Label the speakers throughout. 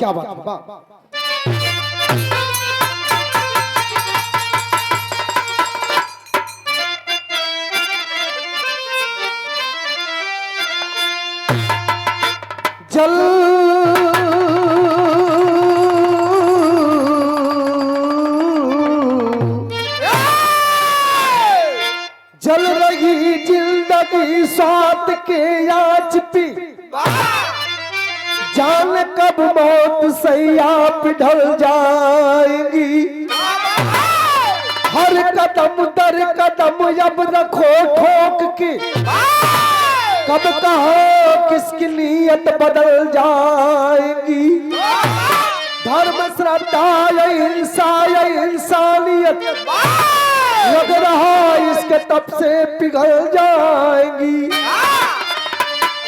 Speaker 1: क्या बात है, वाह। जल जल रही जिंदगी स्वाद के आँच पी, जान कब मौत सैया पे ढल जाएगी। हर कदम दर कदम अब रखो ठोक के, कब कहो किसकी नीयत बदल जाएगी। धर्म श्रद्धा हिंसा इंसानियत लग रहा इसके तब से पिघल जाएगी।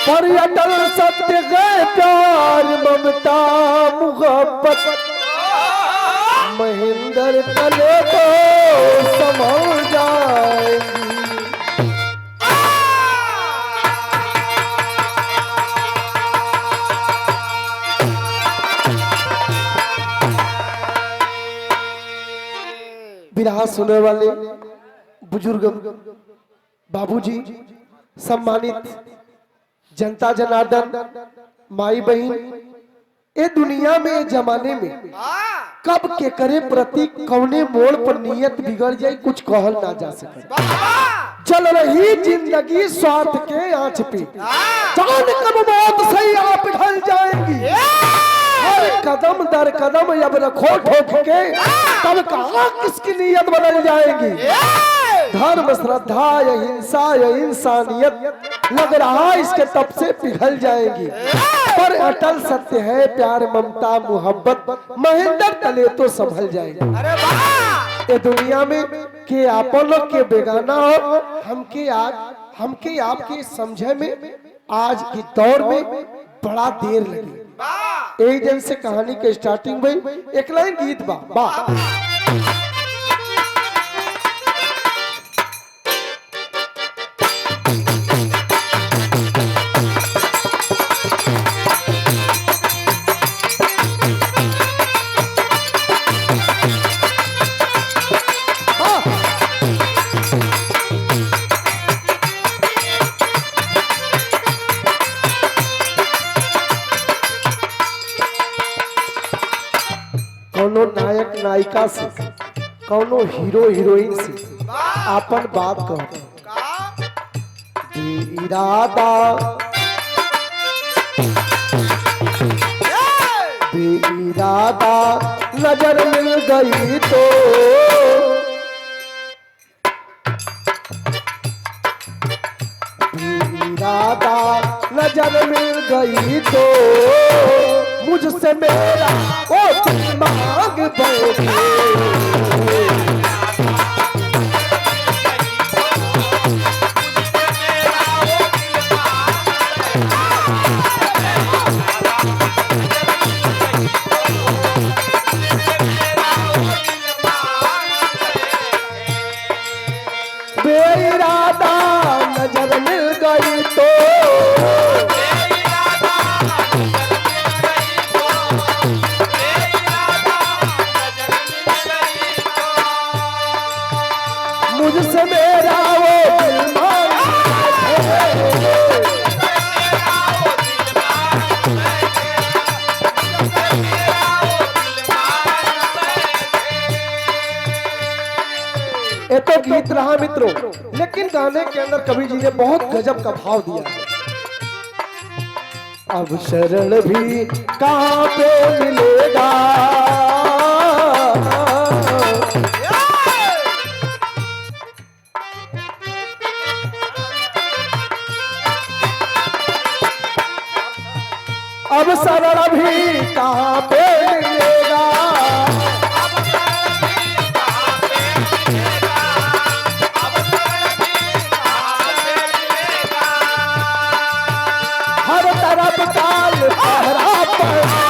Speaker 1: पर अटल सत्य है प्यार ममता मुहब्बत, महेंद्र तले तो संभल जाएगी। बिरहा सुनने वाले बुजुर्ग बाबूजी, सम्मानित जनता जनार्दन, माई बहन, ये दुनिया में जमाने में कब के करे प्रति कौने मोड़ पर नियत बिगड़ जाए कुछ कहल ना जा सके। चल रही जिंदगी स्वार्थ के आँच पे, जान कब मौत सही आप ढल जाएगी। हर कदम दर कदम अब रखो ठोक के, तब कहाँ किसकी नीयत बदल जाएगी। धर्म श्रद्धा हिंसा इंसानियत लग रहा इसके तब से पिघल जाएगी। पर अटल सत्य है प्यार ममता मुहब्बत, महेंद्र तले तो संभल जाएगी। ये दुनिया में के आपन के बेगाना हो, हमके आपके समझे में आज के दौर में बड़ा देर लगी। एक दिन से कहानी के स्टार्टिंग में एक लाइन गीत बा कौनो नायक नायिका से, कौनो हीरो हीरोइन से आपन बात कहो। बेइरादा बेइरादा नजर मिल गई तो, बेइरादा नजर मिल गई तो, मुझसे मेरा ओ मांग बैठे। बेइरादा नजर मिल गई तो, मुझसे मेरा वो दिल ये तो गीत रहा मित्रों, लेकिन गाने के अंदर कवि जी ने बहुत गजब का भाव दिया है। अब शरण भी कहाँ पे मिलेगा, अब शरण भी कहाँ पे मिलेगा। हर तरफ काल पहरा पड़ा,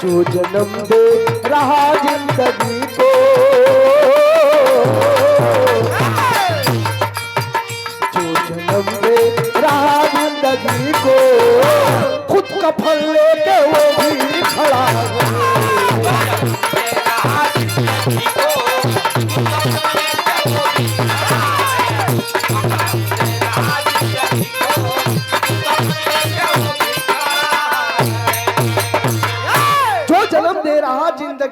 Speaker 1: जो जन्म दे रहा जिंदगी को,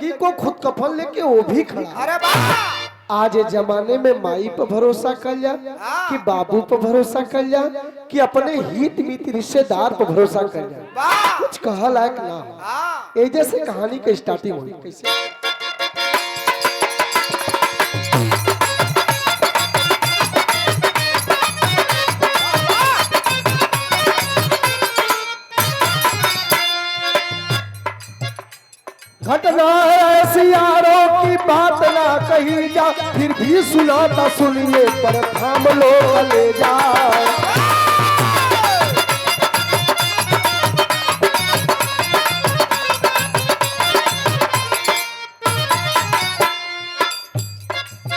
Speaker 1: जिंदगी को खुद कफन लेके वो भी खड़ा।
Speaker 2: अरे वाह
Speaker 1: आज ये जमाने में माई पर भरोसा कर जा कि बाबू पर भरोसा कर जा कि अपने हित मित रिश्तेदार पर भरोसा कर जा,
Speaker 2: वाह
Speaker 1: कुछ कहा लायक ना हो।
Speaker 2: हाँ
Speaker 1: ए जैसे कहानी की स्टार्टिंग हुई कैसे घटना ऐसी यारों की बात ना कही जा, फिर भी सुनाता सुनिए पर थाम लो ले जा।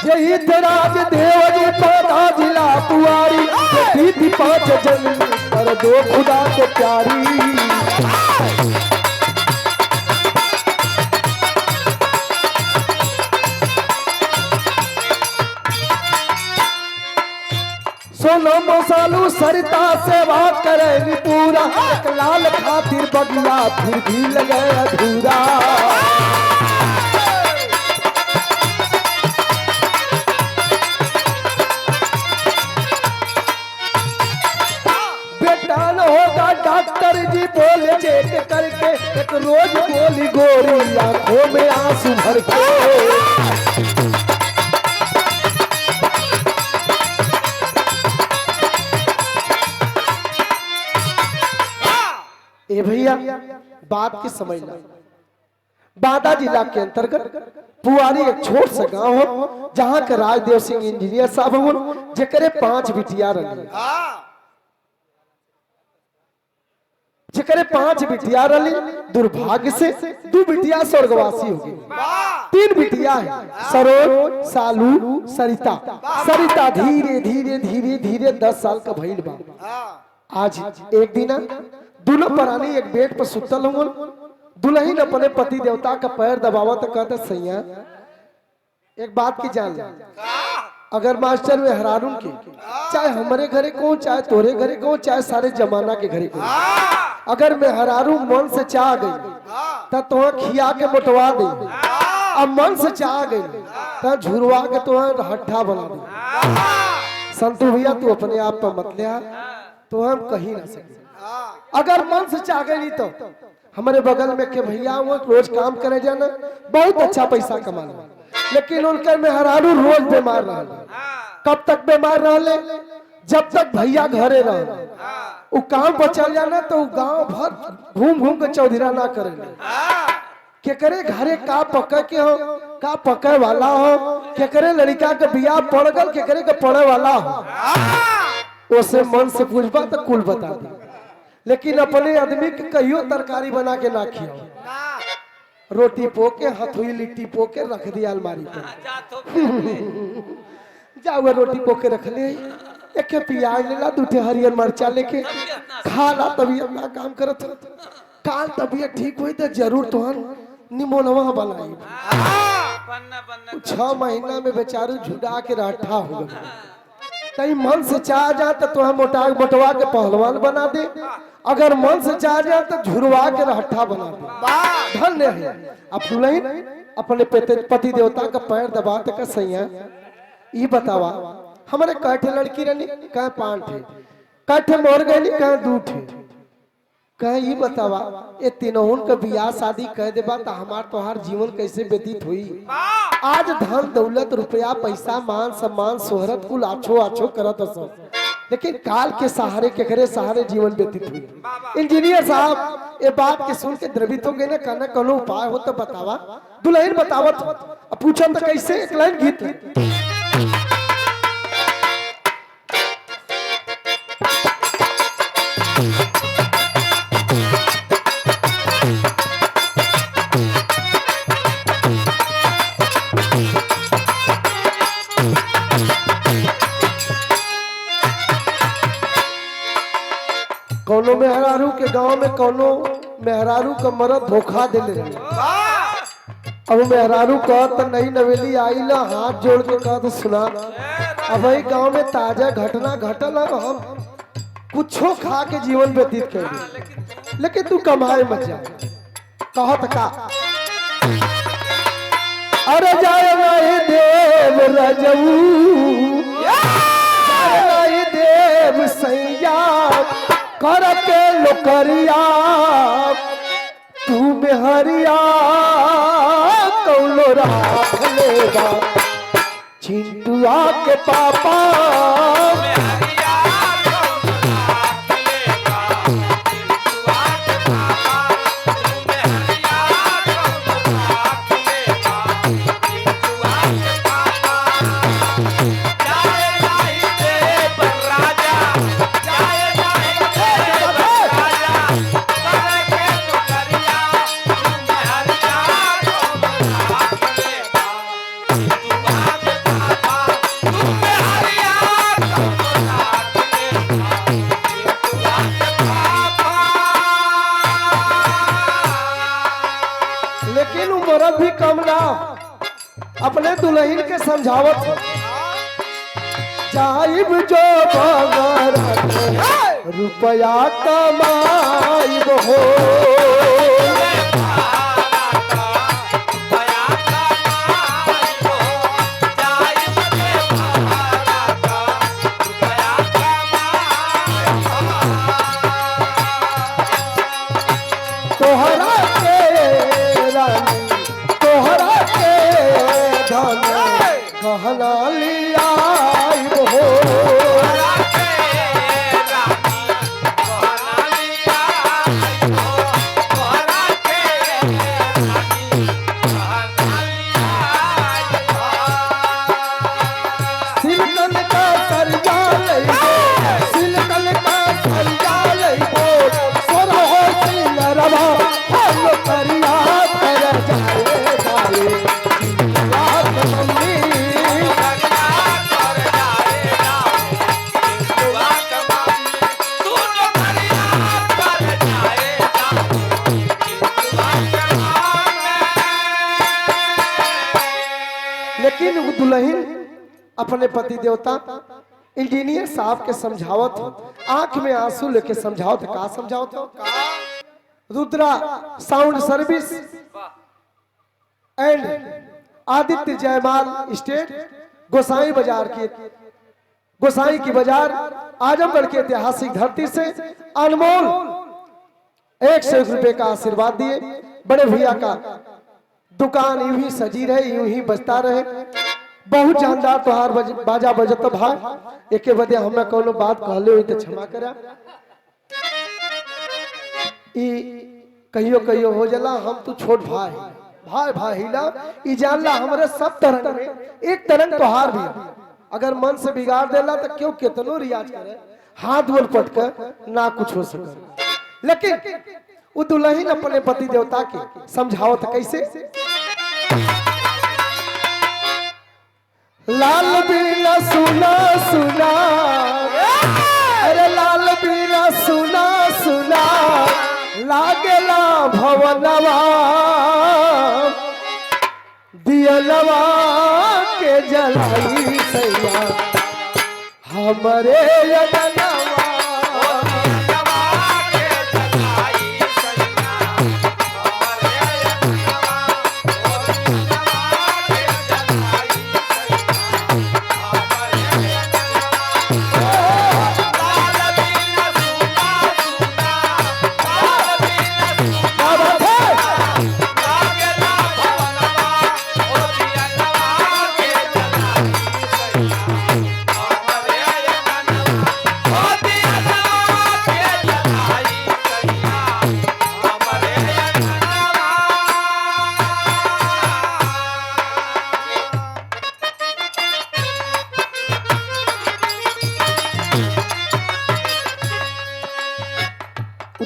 Speaker 1: यही राज देवरी पौधा जिला पुआरी, थी 5 जन्म पर 2 खुदा को प्यारी। सोना मसालू सरिता सेवा करे पूरा, एक लाल खातिर बगिया फिर भी लगे अधूरा। बेटा न होगा डॉक्टर जी बोले चेक करके, एक रोज बोली गोरी आंखों में आंसू भर के। ए भैया बात की समझना, बांदा जिला के अंतर्गत पुआरी एक छोट सा गांव हो, जहां के राजदेव सिंह इंजीनियर साहब हो, जेकरे 5 बिटिया रही। जेकरे 5 बिटिया रही, दुर्भाग्य से 2 बिटिया स्वर्गवासी हो गई। 3 बिटिया है, सरोज, सालू, सरिता। सरिता धीरे धीरे धीरे धीरे 10 साल का भइल बा। आज एक दिन दोनों प्राणी एक बेड पर सुतल होंगे, दुल्हन अपने पति देवता का पैर दबावा तो कहते सैया एक बात की जान ले, अगर मास्टर में हरारून की चाहे हमारे घरे को चाहे तोरे घरे को चाहे सारे जमाना के घरे को, अगर मैं हरारू मन से चाह गई तब तो खिया के मोटवा दे, अब मन से चाह गई तब झुरवा के तो हट्ठा बना दे। संतु भैया तू अपने आप पर मत ले, तो हम कहीं ना सके। अगर मन से चाह गई तो हमारे बगल में के भैया वो रोज काम करे जाना, बहुत अच्छा पैसा कमाना, लेकिन उनके मेहरारू रोज बीमार रहे। कब तक बीमार रहे? जब तक भैया घरे रहे। वो काम पर चल जाना तो गांव भर घूम घूम के चौधरा ना करे। के करे घरे का पके के हो, का पके वाला हो, के करे लड़का के बियाह पड़ गल, के करे के पड़े वाला हो। उसे मन से पूछबा तो कुल बता दे, लेकिन अपने आदमी के कहियो तरकारी बना के ना खियो। रोटी पोके हथुई लिट्टी पोके रख दिया अलमारी पर। जाओ रोटी पोके रख ले, एक प्याज ले ला, 2 हरियर मिर्चा लेके खा ला, तबीयत ना काम करत। काल तबीयत ठीक हुई तो जरूर तुहन निमोनवा बनाई। 6 महीना में बेचारू झुड़ा के राठा हो गया। कहीं मन से चाह जा तो तुम मोटा बटवा के पहलवान बना दे, अगर मन से चाह जा तो झुरवा के रहठा बना दे। धन्य है अब दुल्हन अपने पति देवता का पैर दबाते का सैया। ये बतावा हमारे कैठे लड़की रहनी कह 5 थे, कैठे मोर गई कह 2 थे, कह ये बतावा ये तीनों का बियाह शादी कह देबा तो हमार तोहार जीवन कैसे व्यतीत हुई। आज धन दौलत रुपया पैसा मान सम्मान शोहरत कुल आछो आछो करत सब, लेकिन काल के सहारे केकरे सहारे जीवन व्यतीत हुई। इंजीनियर साहब ये बात के सुन के द्रवित हो गए ना, कहना कोनो उपाय हो तो बतावा। दुल्हन बतावत पूछा तो कैसे, एक लाइन गीत कोनो मेहरारू के गांव में कोनो मेहरारू का मरद धोखा दिले रहे। अब मेहरारू कहत नहीं नवेली आई ला, हाथ जोड़ के कहत सुना अब भाई गांव में ताजा घटना घटल, हम कुछो खा के जीवन व्यतीत कर, लेकिन तू कमाए मत जा। कहत का अरे जाय नहीं देव रजऊ जाय नहीं देव सैया कर के लोकरिया तू बेहरिया कौलो राख लेगा चिंटुआ के पापा लेकिन उम्र भी कम ना अपने दुल्हन के समझावत जाइब जो रुपया कमाइब हो तोहरा के रानी तोहरा के धन कहना लिया हो सिलकन का सरजा लइबो सिलकन का सरजा लइबो सोना हो सिंगरवा हम करिया कर जाए जाए रात मम्मी लेकिन वो दुल्हन अपने पति देवता इंजीनियर साहब के समझावत हो आंख में आंसू लेके समझावत का समझावत हो Rudra sound service and Aditya जयमाल स्टेट गोसाई बाजार के गोसाई की बाजार आजमगढ़ के ऐतिहासिक धरती से अनमोल 101 रुपए का आशीर्वाद दिए बड़े भैया का दुकान यूं ही सजी रहे यूं ही बजता रहे बहुत जानदार तोहार बाजा बजत भाई एके बदे हमें कोनो बात कहले हुई तो क्षमा करा ई कहियो कहियो हो जाला हम तू छोट भाई भाई भाई हिला ई जानला हमरे सब तरंग में एक तरंग तोहार भी अगर मन से बिगाड़ देला तो क्यों कितनो रियाज करे हाथ बोल पटक ना कुछ हो सके लेकिन वो दुल्हन अपने पति देवता के समझावत कैसे लाल बीना सुना सुना अरे लाल बीना सुना सुना लागेला भवनवा दियलवा के जलाई सैया हमरे यदनवा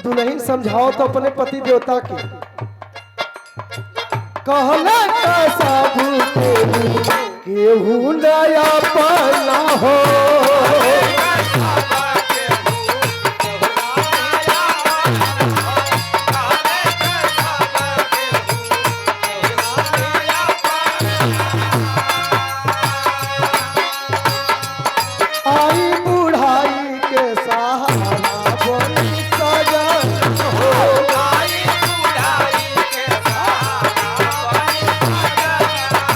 Speaker 1: दुल्हन समझाओ तो अपने पति देवता के कहला का साबु केहू नया पाना हो आई बुढ़ाई के सहारा बनी सजन हो आई बुढ़ाई के सहारा बनी सजन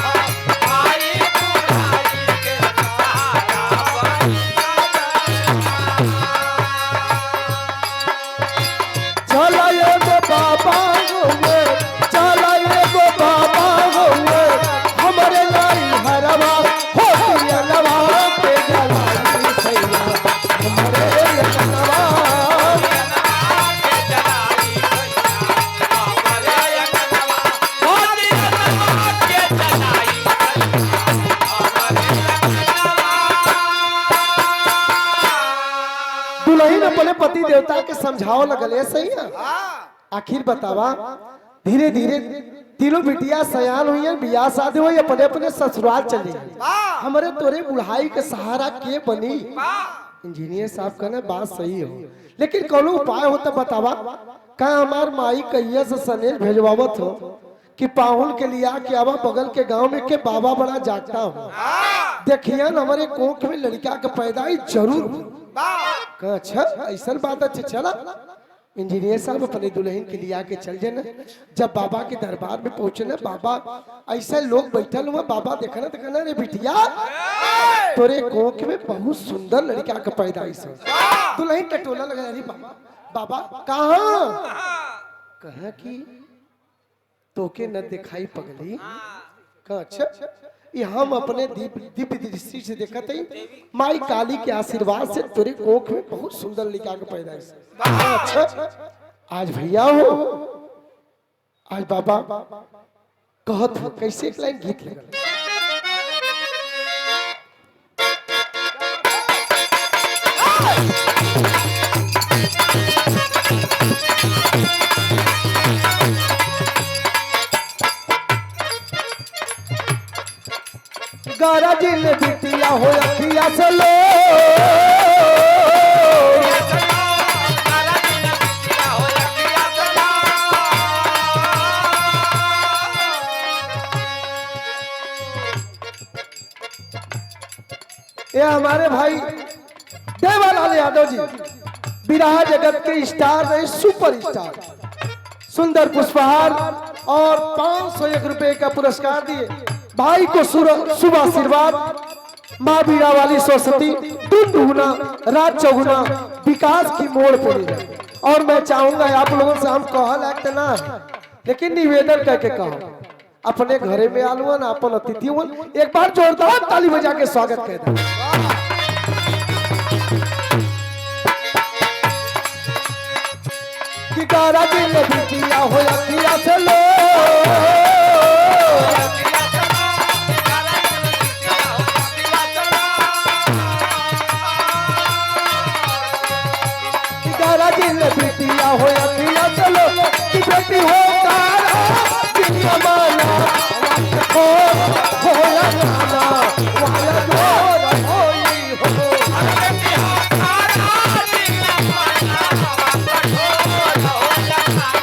Speaker 1: पति देवता के समझाओ लगल है सही है। आखिर बतावा धीरे धीरे तीनों बिटिया सयान हुई है, बियाह शादी हुई, अपने अपने ससुराल चली हमारे तोरे बुढ़ाई के सहारा के बनी। इंजीनियर साहब कहना बात सही हो, लेकिन कोनो उपाय हो तो बतावा। का हमार माई कहिया से सनेज भेजवावत हो कि पाहुन के लिए आके आवा बगल के गांव में के बाबा बड़ा जागता हो, देखिए हमारे कोख में लड़का का पैदाई जरूर। अच्छा ऐसा बात अच्छी चला। इंजीनियर साहब अपने दुल्हन के लिए आके चल जाना। जब बाबा के दरबार में पहुंचे ना, बाबा ऐसे लोग बैठल हुआ, बाबा देखना तो कहना रे बिटिया तोरे कोख में बहुत सुंदर लड़का का पैदाइश हो। दुल्हन टटोला लगा अरे बाबा बाबा कहाँ की तोके न दिखाई पगली। कहा अच्छा ये हम अपने दिव्य दृष्टि से देखते हैं, माई काली के आशीर्वाद से तोरे कोख में बहुत सुंदर लड़का का पैदाइश। अच्छा आज भैया हो, आज बाबा कहत हो कैसे एक लाइन गीत लगा। गारा जिल बिटिया हो अखिया से लो, ये हमारे भाई देवालाल यादव जी बिरहा जगत के स्टार रहे, सुपर स्टार, सुंदर पुष्पहार और 501 रुपए का पुरस्कार दिए भाई को शुभ आशीर्वाद। माँ बीड़ा वाली सरस्वती दिन दुगुना रात चौगुना विकास की मोड़ पे ले जाए। और मैं चाहूंगा आप लोगों से हम कहल एक ना लेकिन निवेदन करके कहो अपने घरे में आलू ना अपन अतिथि एक बार जोरदार ताली बजा के स्वागत कर दे। कि गारा दिन बिटिया हो अखिया से लो, बिटिया हो अखिया चलो कि बेटी हो तारा दुनिया माना हो होया गाना वाला जोर होई हो। बेटी हो तारा दुनिया माना होया गाना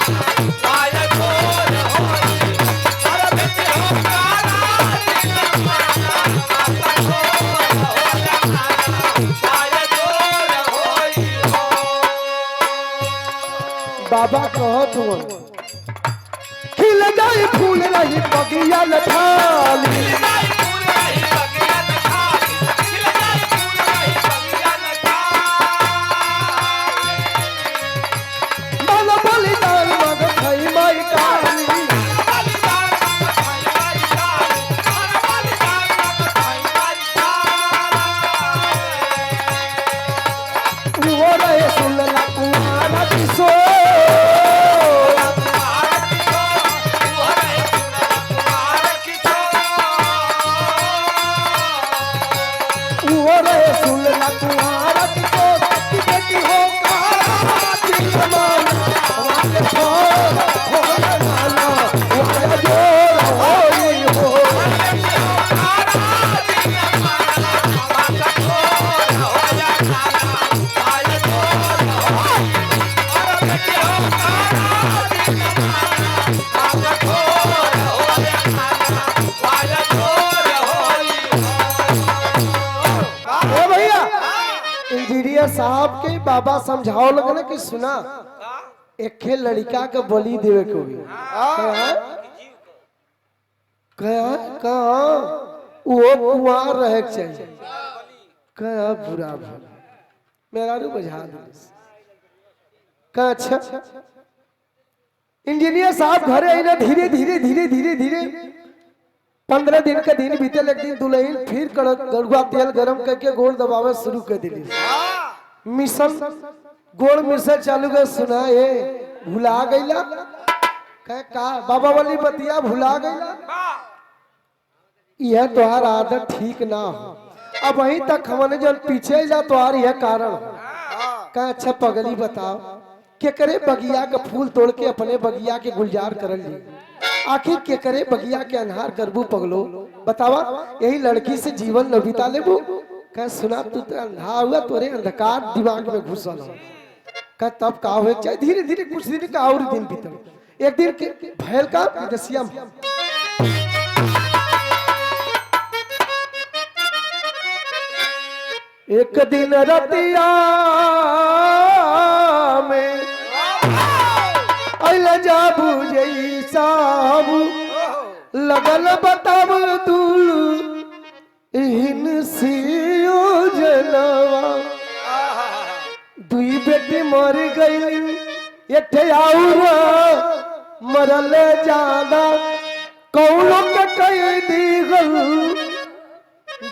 Speaker 1: वाला जोर होई। अरे बेटी हो तारा दुनिया माना होया गाना वाला जोर होई हो। बाबा कहो तुम खिल जाए फूल रही बगिया लठाली, मन बलिदान मग खई माई काली। वो रहे सुनला कुआरा किशोर, इंजीनियर साहब के बाबा समझाओ लगे कि सुना एक लड़का का बलि देवे को भी कहा वो कुआर रहे चाहिए। कहा बुरा भला मेरा रू बुझा दे। कहा अच्छा इंजीनियर साहब घरे आई ना, धीरे धीरे धीरे धीरे धीरे 15 दिन का दिन बीते। एक दिन दुल्हन फिर गड़ुआ तेल गरम करके गोड़ दबावे शुरू कर दिली। मिशन गोड़ मिशन चालू कर सुना ये भुला गईला का बाबा वाली बतिया भुला गईला। यह तोहार आदत ठीक ना हो। अब वहीं तक हमने जब पीछे जा तोहार यह कारण का अच्छा पगली बताओ के करे बगिया का फूल तोड़ के अपने बगिया के गुलजार करल ली, आखिर के करे बगिया के अनहार करबू पगलो बतावा। यही लड़की से जीवन न बिता लेबू का सुना तू तो अंधा हुआ तोरे अंधकार दिमाग में घुसल हो का तब का हो चाहे धीरे धीरे कुछ दिन का और दिन बीतल एक दिन के भैल का विदेशिया एक दिन रतिया में अल जा बुझई साब लगल बताब दूल हिन सियो जनवा दुई बेटी मर गई एठे और मरल ज्यादा कौनो के कई दीगल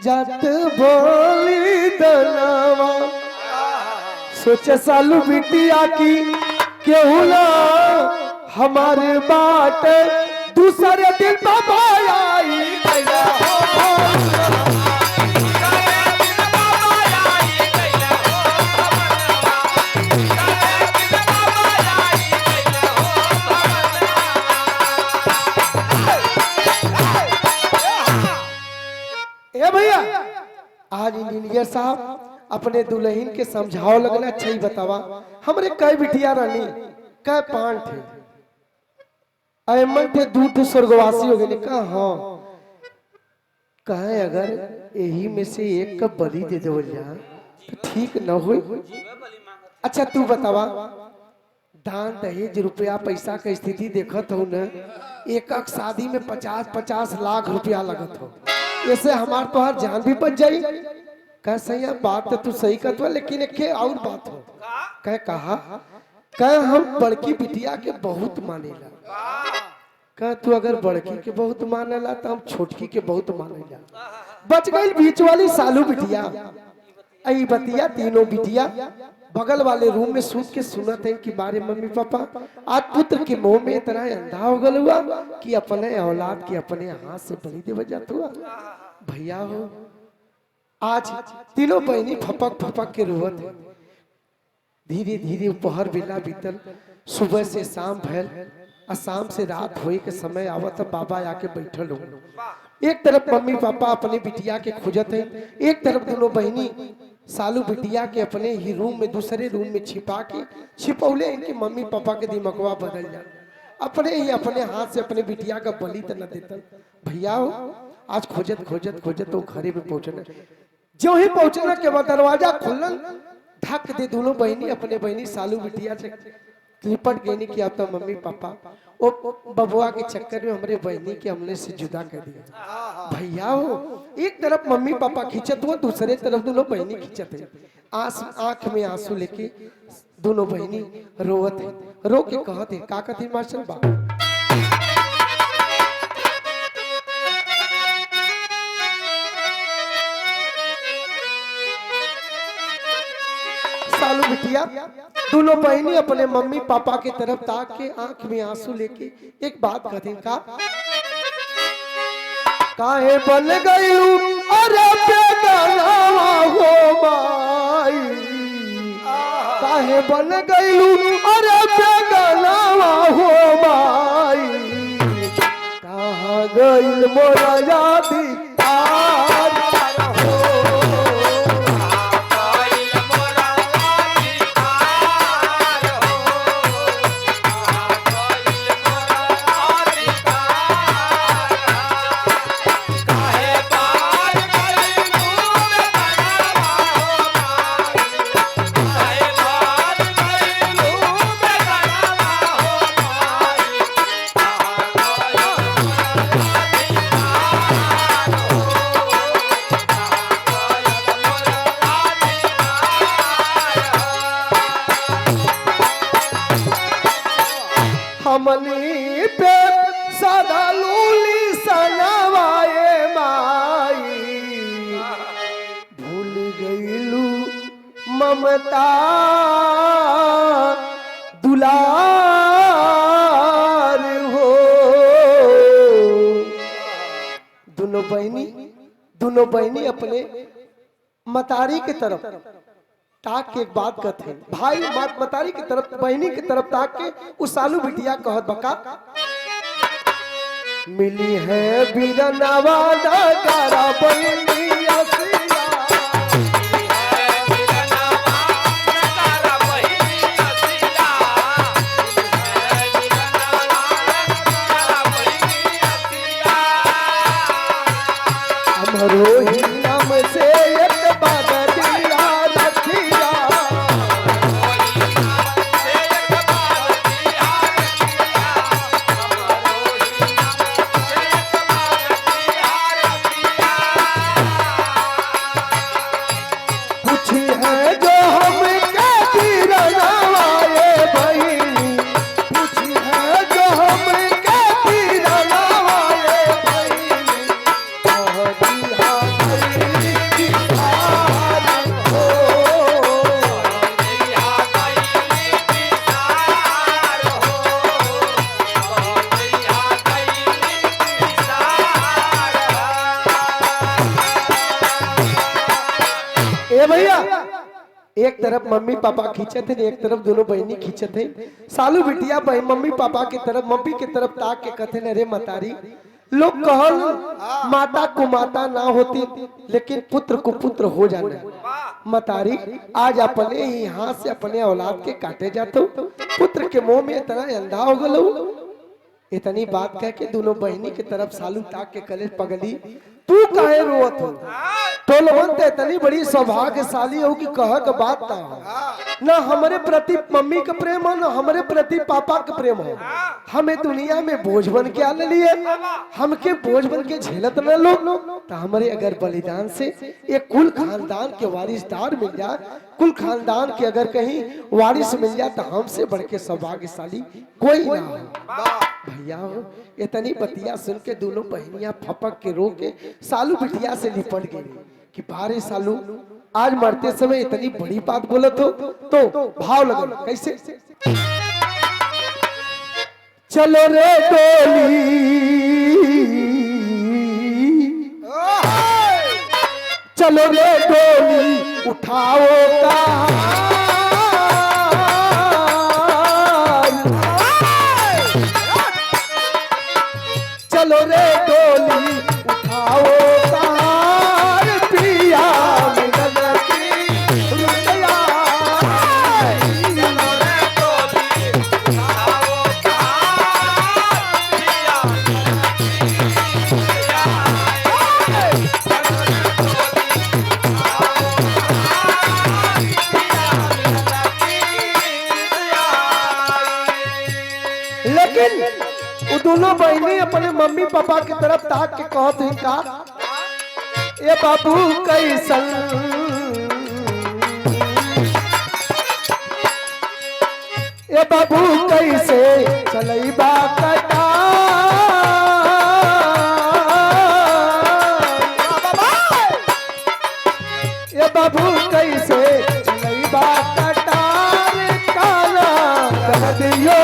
Speaker 1: जात बोली दनवा सोचे सालू बिटिया की केहू ना हमारे बाट दूसरे दिन बाबा आई भैया आज इंजीनियर साहब अपने दुल्हन के समझाओ लगना चाहिए बतावा हमरे कई बिटिया रानी कई पान थे अयमन थे दूध स्वर्गवासी हो गए कहा हाँ कहे अगर यही में से एक का बलि दे दो जा तो ठीक न हो। अच्छा तू बतावा दान दहेज रुपया पैसा का स्थिति देखत हो न एक शादी में 50-50 लाख रुपया लगत हो ऐसे हमार तो हर जान भी बच जाई कह सही बात तो तू सही कहत लेकिन एक और बात हो कह हम बड़की बिटिया के बहुत मानेला कह तू अगर बड़की के बहुत मानेला तो हम छोटकी के बहुत मानेला बच गई बीच वाली सालू बिटिया आई बतिया तीनों बिटिया बगल वाले रूम में सूत के सुनत है कि बारे मम्मी पापा आज पुत्र के मुंह में इतना अंधा हो गल हुआ कि अपने औलाद के अपने हाथ से बलि देव जात हुआ। भैया हो आज तीनों बहनी फपक फपक के रोवत है। धीरे धीरे उपहर बेला बीतल सुबह से शाम भैल और शाम से रात होए के समय आवत बाबा आके बैठल हो। एक तरफ मम्मी पापा अपने बिटिया के खोजत है एक तरफ दोनों बहनी सालू बिटिया के अपने ही रूम में दूसरे रूम में छिपा के छिपौले इनके मम्मी पापा के दिमकवा बदल जाए अपने ही अपने हाथ से अपने बिटिया का बलि तो न देता। भैया हो आज खोजत खोजत खोजत तो घरे में पहुंचना जो ही पहुंचना के बाद दरवाजा खुलन धक दे दोनों बहनी अपने बहनी सालू बिटिया से लिपट गई कि आप तो मम्मी पापा ओ बबुआ के चक्कर में हमारे बहनी के हमने से जुदा कर दिया। भैया हो एक तरफ मम्मी पापा खींचत हुआ दूसरे तरफ दोनों बहनी खींचत है आंख में आंसू लेके दोनों बहनी रोवत है रो के कहत है का कहती मास्टर बाबू सालू बिटिया दोनों बहनी अपने मम्मी पापा की तरफ ताक के आंख में आंसू लेके एक बात कहती का काहे बन गई अरे बेगनावा हो माई काहे बन गई अरे बेगनावा हो माई कहाँ गई मोरा यादी हमनी पे सदा लूली सनवाए माई भूल गईलू ममता दुलार हो। दोनों बहनी अपने मतारी की तरफ ताक के एक बात कहते हैं, भाई मात मतारी की तरफ बहनी की तरफ ताक के उस सालू बिटिया कहत बका मिली है बीरनवा नगारा बहनी असिया रोही नाम से एक बादलिया रखिया पूछी है जो हमके बीरनवाए बहिनी पूछी है जो हमके बीरनवाए बहिनी ए भैया एक तरफ मम्मी पापा खींचे थे एक तरफ दोनों बहनी खींचे थे सालू बिटिया बहन मम्मी पापा की तरफ मम्मी की तरफ ताक के कथे अरे मतारी लोग कहल माता को माता ना होती लेकिन पुत्र को पुत्र हो जाना मतारी आज अपने ही हाथ से अपने औलाद के काटे जाते पुत्र के मुंह में इतना अंधा हो गलो इतनी बात कह के दोनों बहनी की तरफ सालू ताक के कले पगली तू काहे रोवत हो टोलवंत इतनी बड़ी सौभाग्यशाली हो कि कह के बात ना हो ना हमारे प्रति मम्मी का प्रेम हो ना हमारे प्रति पापा का प्रेम हो हमें दुनिया में बोझ बन के आने लिए हमके बोझ बन के झेलत न लो तो हमारे अगर बलिदान से एक कुल खानदान के वारिसदार मिल जाए कुल खानदान के अगर कहीं वारिस मिल जाए तो हमसे बढ़ के सौभाग्यशाली कोई ना हो भैया हो इतनी बतिया सुन के दोनों बहनियां फपक के रो के सालू बिटिया से लिपट गई कि बारे सालू आज मरते समय इतनी बड़ी बात बोलत हो तो भाव लगल कैसे चलो रे डोली चलो रे डोली उठाओ का चलो रे डोली उठाओ तार पिया मिलन की रुपया चलो रे डोली उठाओ तार पिया लेकिन वो दोनों बहनी अपने मम्मी पापा की तरफ ताक के कहत हैं का ए बाबू कैसन ए बाबू कैसे चलैबा कटा ए बाबू कैसे चलैबा कटार काला कर दियो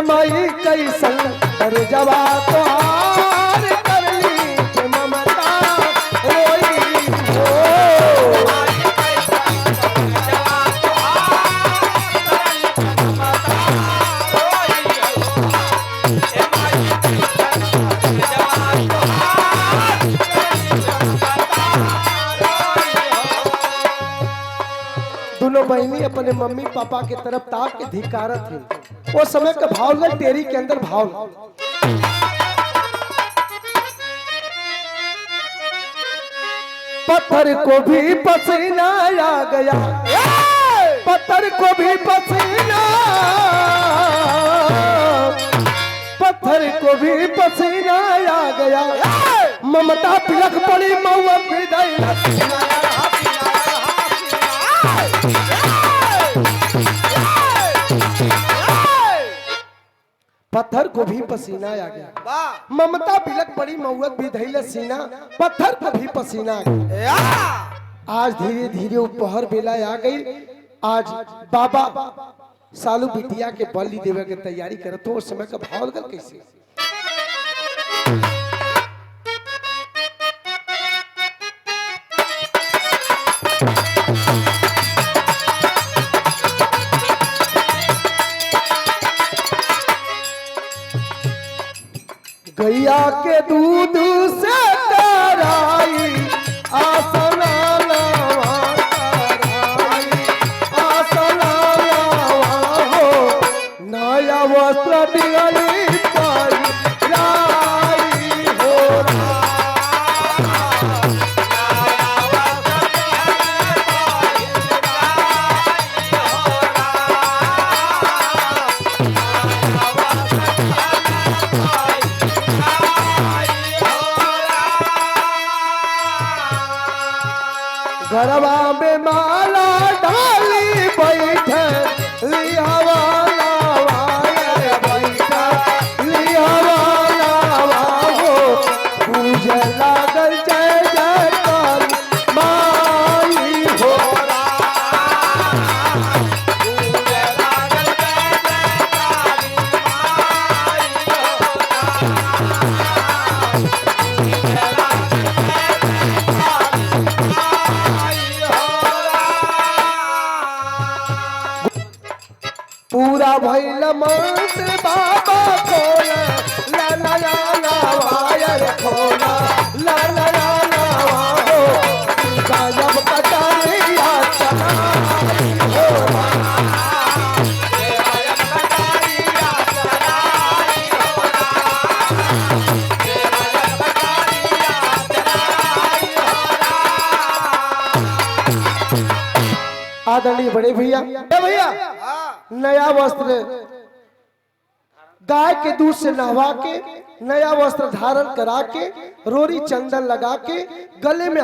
Speaker 1: माई कैसन कर जवा तो हार कर ली के ममता रोई हो दोनों बहनी अपने मम्मी पापा की तरफ ताक के धिकारत है वो समय का भाव लग तेरी के अंदर भाव पत्थर को भी पसीना आ गया पत्थर को भी पसीना पत्थर को भी पसीना आ गया ममता पिलक पड़ी मऊआ पत्थर को भी पसीना आ गया। ममता बिलक बड़ी मऊत भी धैल सीना, पत्थर को भी पसीना आ गया। आज धीरे धीरे उपहर बेला आ गई। आज बाबा सालू बिटिया के बलि देवे के तैयारी करत हो। उस समय का भाव गल कैसे? गैया के दूध से कराई आसना नया वस्त्र दिगली पाई राई हो गरबा में माला डाली बैठे लिहावाला लागल जय जयकार माई हो पूरा भैल मंत्र बाबा खोल वायर खोला ला ला ला ला हो गायब कटारिया चला हो गायब कटारिया चला आदरणीय बड़े भैया नया वस्त्र गाय के दूध से नहवा के नया वस्त्र धारण करा के रोरी चंदन लगा के गले में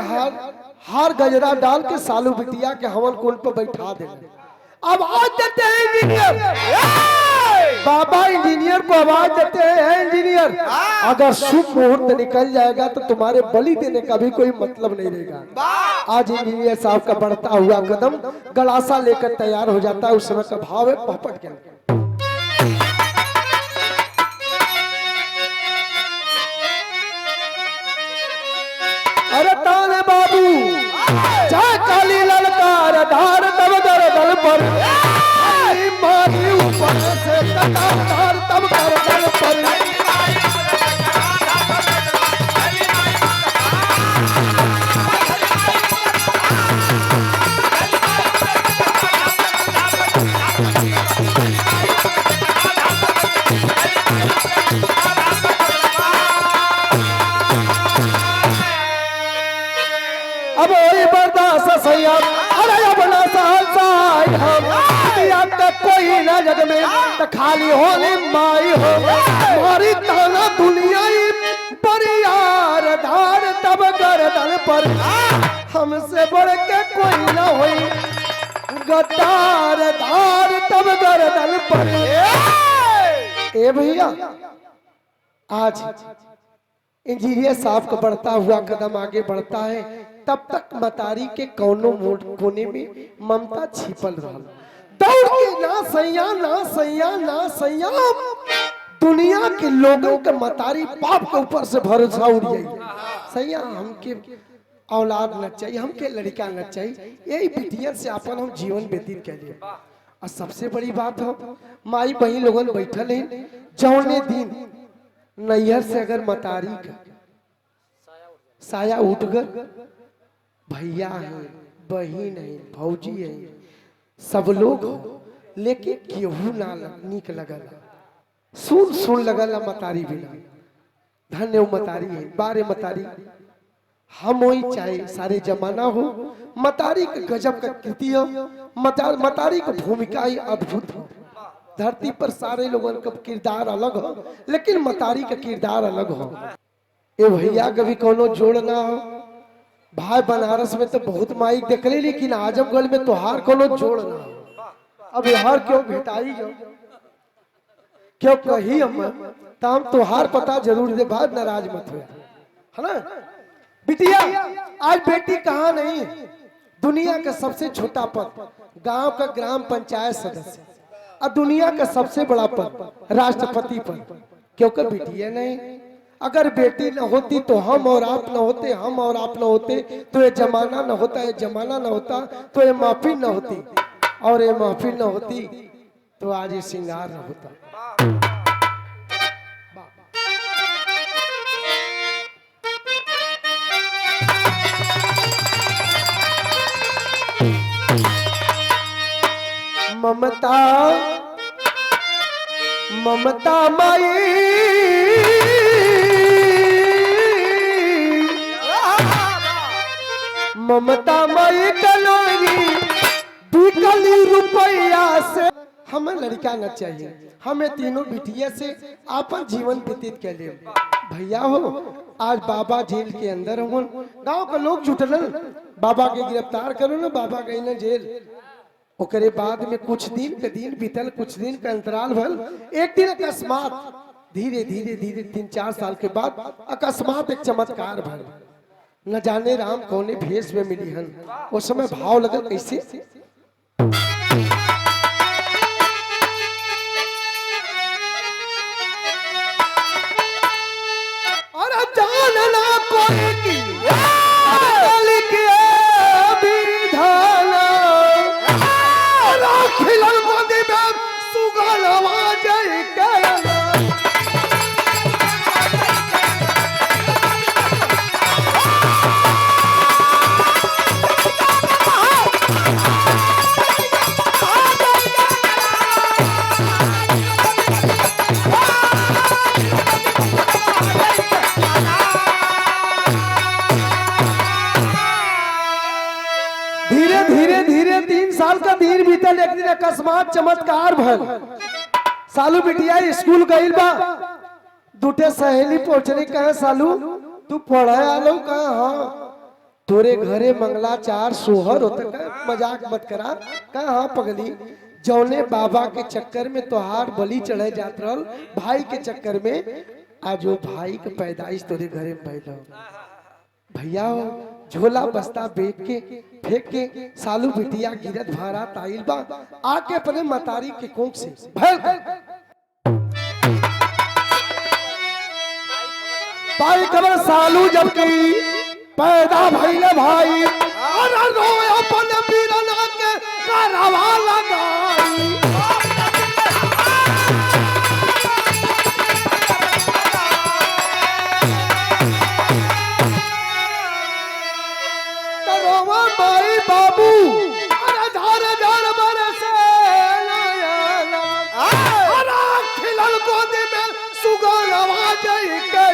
Speaker 1: हार गजरा डाल के सालू बिटिया के हवन कुंड पर बैठा दे। अब आवाज देते हैं इंजीनियर, बाबा इंजीनियर को आवाज देते हैं इंजीनियर, अगर शुभ मुहूर्त निकल जाएगा तो तुम्हारे बलि देने का भी कोई मतलब नहीं रहेगा। आज इंजीनियर साहब का बढ़ता हुआ कदम गलासा लेकर तैयार हो जाता है। उस समय का भाव है पहपट के अरे ताने बाबू चाहे काली ललकार धार तब दल पर मारी ऊपर से धार तब दल पर अब वही बर्दाश्त सैया अरे अपना साल हम कोई ना जग में तो खाली होली माई हो मारी ताना दुनिया परियार धार तब गर्दन पर हमसे बढ़ के कोई ना होई गद्दार धार तब गर्दन पर। ए भैया आज इंजीनियर साहब का बढ़ता हुआ कदम आगे बढ़ता है, तब तक मतारी के कौनो कोने में ममता छिपल रहा। दौड़ के ना सैया ना सैया ना सैया दुनिया के लोगों के मतारी बाप के ऊपर से भरोसा उड़ जाए। सैया हमके औलाद न चाहिए, हमके लड़का न चाहिए, यही बिटिया से अपन हम जीवन व्यतीत कर लिए। और सबसे बड़ी बात हो माई बहन लोगन बैठल है जौने दिन नैहर से अगर मतारी का साया उठ गए, भैया है बहन है भौजी है सब लोग हो, लेकिन केहू ना नीक लगल सुन सुन लगल मतारी बिना। धन्य मतारी है बारे मतारी हम वही चाहे सारे जमाना हो। मतारी का गजब का कृति हो, मतारी की भूमिका ही अद्भुत हो। धरती पर सारे लोगों का किरदार अलग हो, लेकिन मतारी का किरदार अलग हो। ये भैया कभी कोनो जोड़ ना हो। भाई बनारस में तो बहुत माइक देख ली, लेकिन आजमगढ़ में तो हार कोनो जोड़ ना हो। अब यार क्यों भेटाई जो क्यों कही हम तम तुहार पता जरूर दे, बाद नाराज मत हो, है ना बिटिया। आज बेटी कहाँ नहीं है, दुनिया का सबसे छोटा पद गांव का ग्राम पंचायत सदस्य और दुनिया का सबसे बड़ा पद राष्ट्रपति पद, क्योंकि बेटियां नहीं। अगर बेटी न होती तो हम और आप न होते, हम और आप न होते तो ये जमाना न होता, ये जमाना न होता तो ये महफिल न होती, और ये महफिल न होती तो आज ये श्रृंगार न होता। ममता ममता माई ममता माई कलोनी बिकली रुपया से। हमें लड़का न चाहिए, हमें तीनों बिटिया से अपन जीवन व्यतीत कर ले। भैया हो, आज बाबा जेल के अंदर हो, गांव का लोग जुटल बाबा के गिरफ्तार करो ना, बाबा गई ना जेल। ओकरे बाद में कुछ दिन बीतल, कुछ दिन का अंतराल भल, एक दिन अकस्मात धीरे धीरे धीरे 3-4 साल के बाद अकस्मात एक चमत्कार भल। न जाने राम कौने भेष में मिली हन। उस समय भाव लगल कैसे, और जानना कोई की एक दिन अकस्मात चमत्कार भल। सालू बिटिया स्कूल गईल बा, दूटे सहेली पहुंचने कहे सालू तू पढ़े आलो कहा, हाँ तोरे घरे मंगलाचार सोहर होता का, मजाक मत करा कहा, हाँ पगली जौने बाबा के चक्कर में तोहार बलि चढ़े जात रहल, भाई के चक्कर में आज वो भाई के पैदाइश तोरे घरे में भइल। भैया झोला बस्ता बेच के फेंक के सालू बिटिया गिरत भारा ताइल बा, आके अपने मतारी के कोख से भैल पाई खबर सालू जबकि पैदा भइले भाई, और रोए अपन बीरना के करवा लगाई। बाबू अरे धार धार बरसे खिलल गोदी में सुगल आवाज के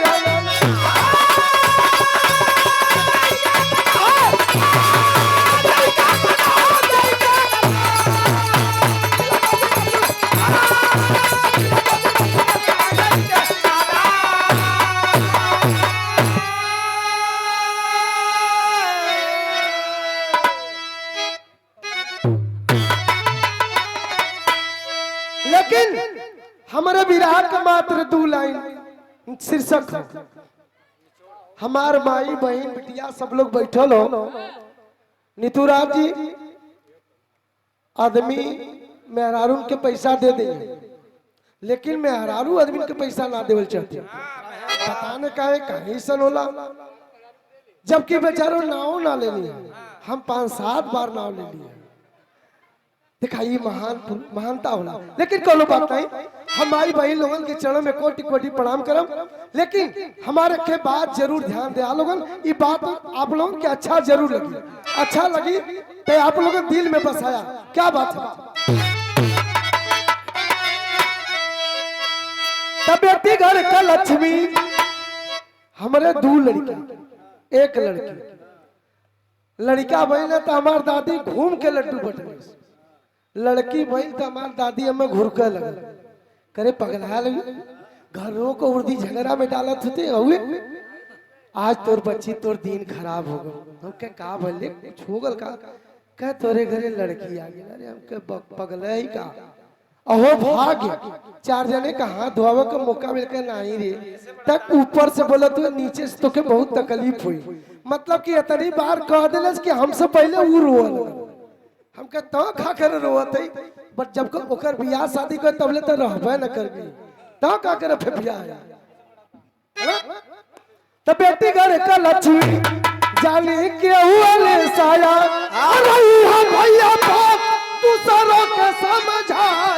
Speaker 1: हमारे विराह का मात्र 2 लाइन शीर्षक है। हमार माई बहन बिटिया सब लोग बैठल हो। नीतूराज जी आदमी मेहरारू के पैसा दे दे, लेकिन मेहरारू आदमी के पैसा ना देवल चाहते, पता न काहे कहीं सन होला, जबकि बेचारो नाव ना लेनी है। हम 5-7 बार नाव ले लिए, दिखाई महानता होला। लेकिन कोनो बात नहीं, हमारी बहन लोगन के चरणों में कोटि कोटि प्रणाम करम। लेकिन हमारे के बात जरूर ध्यान दे लोगन, ये बात आप लोगों के अच्छा जरूर लगी, अच्छा लगी तो आप लोगों दिल में बसाया। क्या बात है, तब बेटी घर का लक्ष्मी, हमारे 2 लड़की 1 लड़की। लड़का बहन तो हमार दादी घूम के लड्डू बटने, लड़की बहन तो हमार दादी हमें घुरके लगे, करे पगला लगे, घरों को उर्दी झगड़ा में डालत होते हुए। आज तोर बच्ची तोर दिन खराब हो गए, हम के का बोले कुछ हो गल का, कह तोरे घरे लड़की आ गई, अरे हम के पगला ही का। अहो भाग्य 4 जने का हाथ धोवे का मौका मिलकर नहीं रे तक ऊपर से बोला तू नीचे से तो के बहुत तकलीफ हुई मतलब कि इतनी बार कह दिलस कि हमसे पहले वो रोवल हमका तो खा कर रोवत है बट जब को ओकर बियाह शादी कर तबले तो रहबे न करबी तो का करे फिर बियाह तो बेटी घर का लक्ष्मी जाने के हुए साया अरे भैया बाप दूसरों के समझाया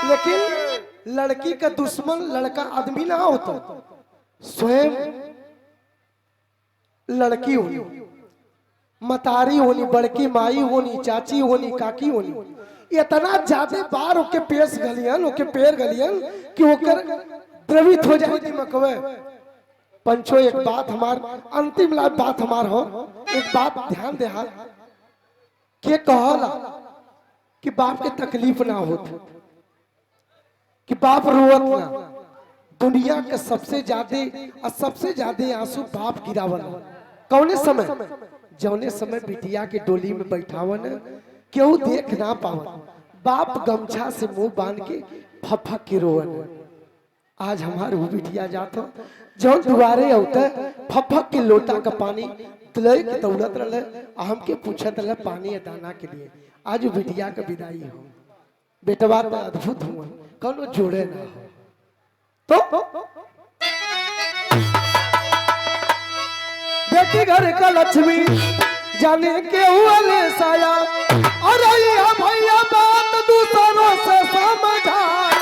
Speaker 1: लेकिन लड़की का दुश्मन लड़का आदमी ना होता स्वयं लड़की होनी मतारी होनी बड़की माई होनी चाची होनी काकी होनी इतना ज्यादा बार ओके पेश गलियन ओके पैर गलियन कि ओकर द्रवित हो जाए दिमकवे पंचो एक बात हमार अंतिम लाभ बात हमार हो एक बात ध्यान दे हाल के कहला कि बाप के तकलीफ ना होत कि बाप रोवत ना दुनिया के सबसे ज्यादा आंसू बाप गिरावन कौने समय जौने समय बिटिया के डोली में बैठावन केहू देख ना पावन बाप गमछा से मुंह बांध के फफक के रोवन आज हमारे वो बिटिया जाता जो दुआरे होता फफक के लोटा का पानी तलई के दौड़त रहे हमके पूछत रहे पानी दाना के लिए आज वो बिटिया का विदाई हो बेटवा तो अद्भुत हुआ कौनो जोड़े ना हो तो बेटी घर का लक्ष्मी जाने के हुए साया और भैया बात दूसरों से समझाया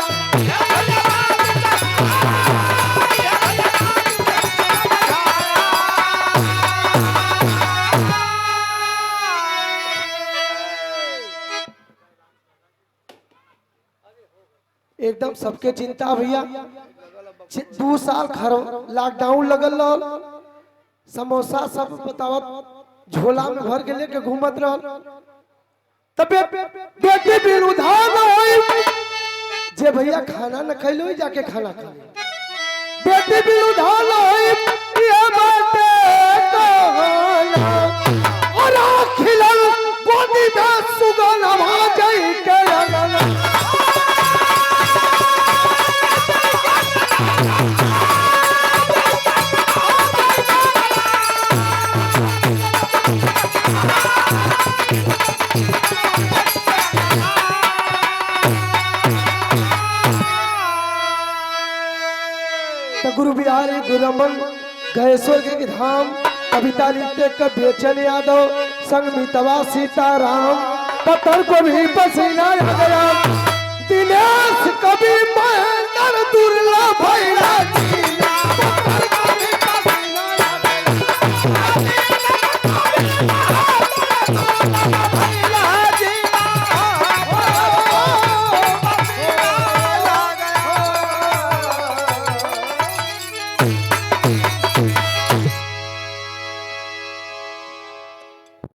Speaker 1: एकदम सबके चिंता भैया 2 साल लॉकडाउन लगल समोसा सब बतावत झोला में भर के लेके घूमत रहल तब बेटी भी उधार न होई जे भैया खाना न खैलो जाके खाना खा बेटी भी उधार न होई ये बाटे कहना और खिलल गोदी में सुगन आ जाई के लगन गुरु बिहारी गुरमन गहेश्वर के धाम कविता लिखते कब बेचन यादव संग मितवा सीताराम पत्थर को भी पसीना आ गया दिनेश कभी महेंद्र